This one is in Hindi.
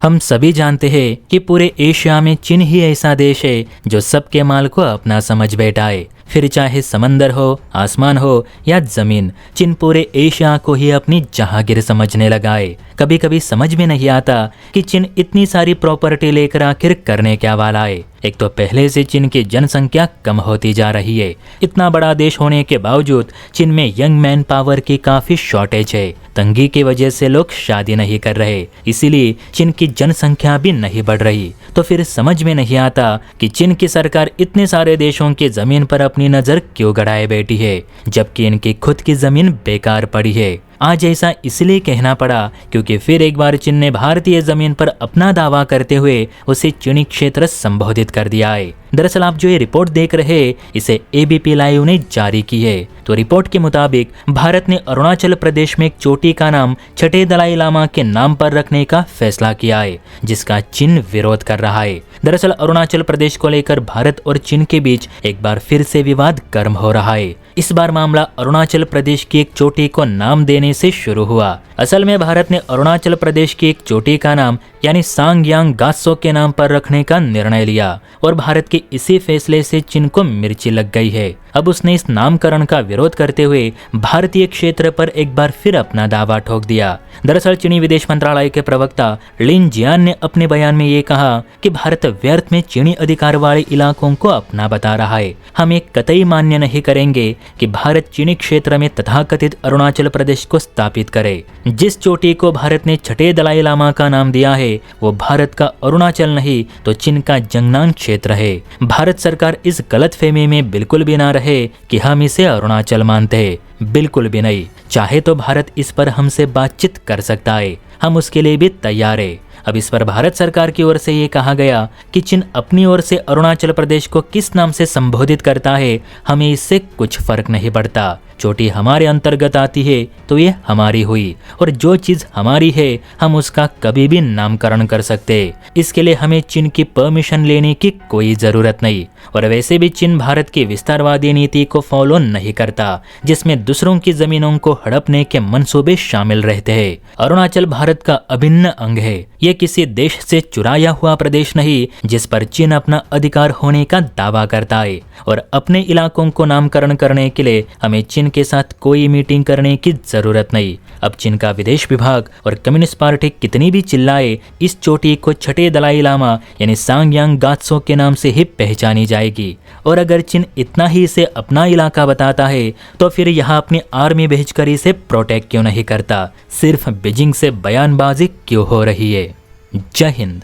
हम सभी जानते हैं कि पूरे एशिया में चीन ही ऐसा देश है जो सबके माल को अपना समझ बैठा है। फिर चाहे समंदर हो, आसमान हो या जमीन, चीन पूरे एशिया को ही अपनी जहांगीर समझने लगा है। कभी कभी समझ में नहीं आता कि चीन इतनी सारी प्रॉपर्टी लेकर आखिर करने क्या वाला है। एक तो पहले से चीन की जनसंख्या कम होती जा रही है। इतना बड़ा देश होने के बावजूद चीन में यंग मैन पावर की काफी शॉर्टेज है। तंगी की वजह से लोग शादी नहीं कर रहे, इसीलिए चीन की जनसंख्या भी नहीं बढ़ रही। तो फिर समझ में नहीं आता कि चीन की सरकार इतने सारे देशों की जमीन पर अपनी नजर क्यों गड़ाए बैठी है, जबकि इनकी खुद की जमीन बेकार पड़ी है। आज ऐसा इसलिए कहना पड़ा क्योंकि फिर एक बार चीन ने भारतीय जमीन पर अपना दावा करते हुए उसे चीनी क्षेत्र संबोधित कर दिया है। दरअसल आप जो ये रिपोर्ट देख रहे हैं, इसे एबीपी लाइव ने जारी की है। तो रिपोर्ट के मुताबिक भारत ने अरुणाचल प्रदेश में एक चोटी का नाम छठे दलाई लामा के नाम पर रखने का फैसला किया है, जिसका चीन विरोध कर रहा है। दरअसल अरुणाचल प्रदेश को लेकर भारत और चीन के बीच एक बार फिर से विवाद गर्म हो रहा है। इस बार मामला अरुणाचल प्रदेश की एक चोटी को नाम देने से शुरू हुआ। असल में भारत ने अरुणाचल प्रदेश की एक चोटी का नाम यानी सांगयांग गात्सो के नाम पर रखने का निर्णय लिया और भारत के इसी फैसले से चीन को मिर्ची लग गई है। अब उसने इस नामकरण का विरोध करते हुए भारतीय क्षेत्र पर एक बार फिर अपना दावा ठोक दिया। दरअसल चीनी विदेश मंत्रालय के प्रवक्ता लिन जियान ने अपने बयान में ये कहा कि भारत व्यर्थ में चीनी अधिकार वाले इलाकों को अपना बता रहा है। हम ये कतई मान्य नहीं करेंगे कि भारत चीनी क्षेत्र में तथाकथित अरुणाचल प्रदेश को स्थापित करे। जिस चोटी को भारत ने छठे दलाई लामा का नाम दिया है वो भारत का अरुणाचल नहीं तो चीन का जंगनान क्षेत्र है। भारत सरकार इस गलतफहमी में बिल्कुल भी ना रहे कि हम इसे अरुणाचल मानते हैं, बिल्कुल भी नहीं। चाहे तो भारत इस पर हमसे बातचीत कर सकता है, हम उसके लिए भी तैयार है। अब इस पर भारत सरकार की ओर से ये कहा गया कि चीन अपनी ओर से अरुणाचल प्रदेश को किस नाम से संबोधित करता है, हमें इससे कुछ फर्क नहीं पड़ता। चोटी हमारे अंतर्गत आती है तो ये हमारी हुई और जो चीज हमारी है हम उसका कभी भी नामकरण कर सकते। इसके लिए हमें चीन की परमिशन लेने की कोई जरूरत नहीं। और वैसे भी चीन भारत की विस्तारवादी नीति को फॉलो नहीं करता, जिसमें दूसरों की जमीनों को हड़पने के मंसूबे शामिल रहते हैं। अरुणाचल भारत का अभिन्न अंग है। ये किसी देश से चुराया हुआ प्रदेश नहीं जिस पर चीन अपना अधिकार होने का दावा करता है। और अपने इलाकों को नामकरण करने के लिए हमें चीन के साथ कोई मीटिंग करने की जरूरत नहीं। अब चीन का विदेश विभाग और कम्युनिस्ट पार्टी कितनी भी चिल्लाए, इस चोटी को छठे दलाई लामा यानी सांगयांग गात्सो के नाम से ही पहचानी जाएगी। और अगर चीन इतना ही इसे अपना इलाका बताता है तो फिर यहाँ अपनी आर्मी भेजकर इसे प्रोटेक्ट क्यों नहीं करता? सिर्फ बीजिंग से बयानबाजी क्यों हो रही है? जय हिंद।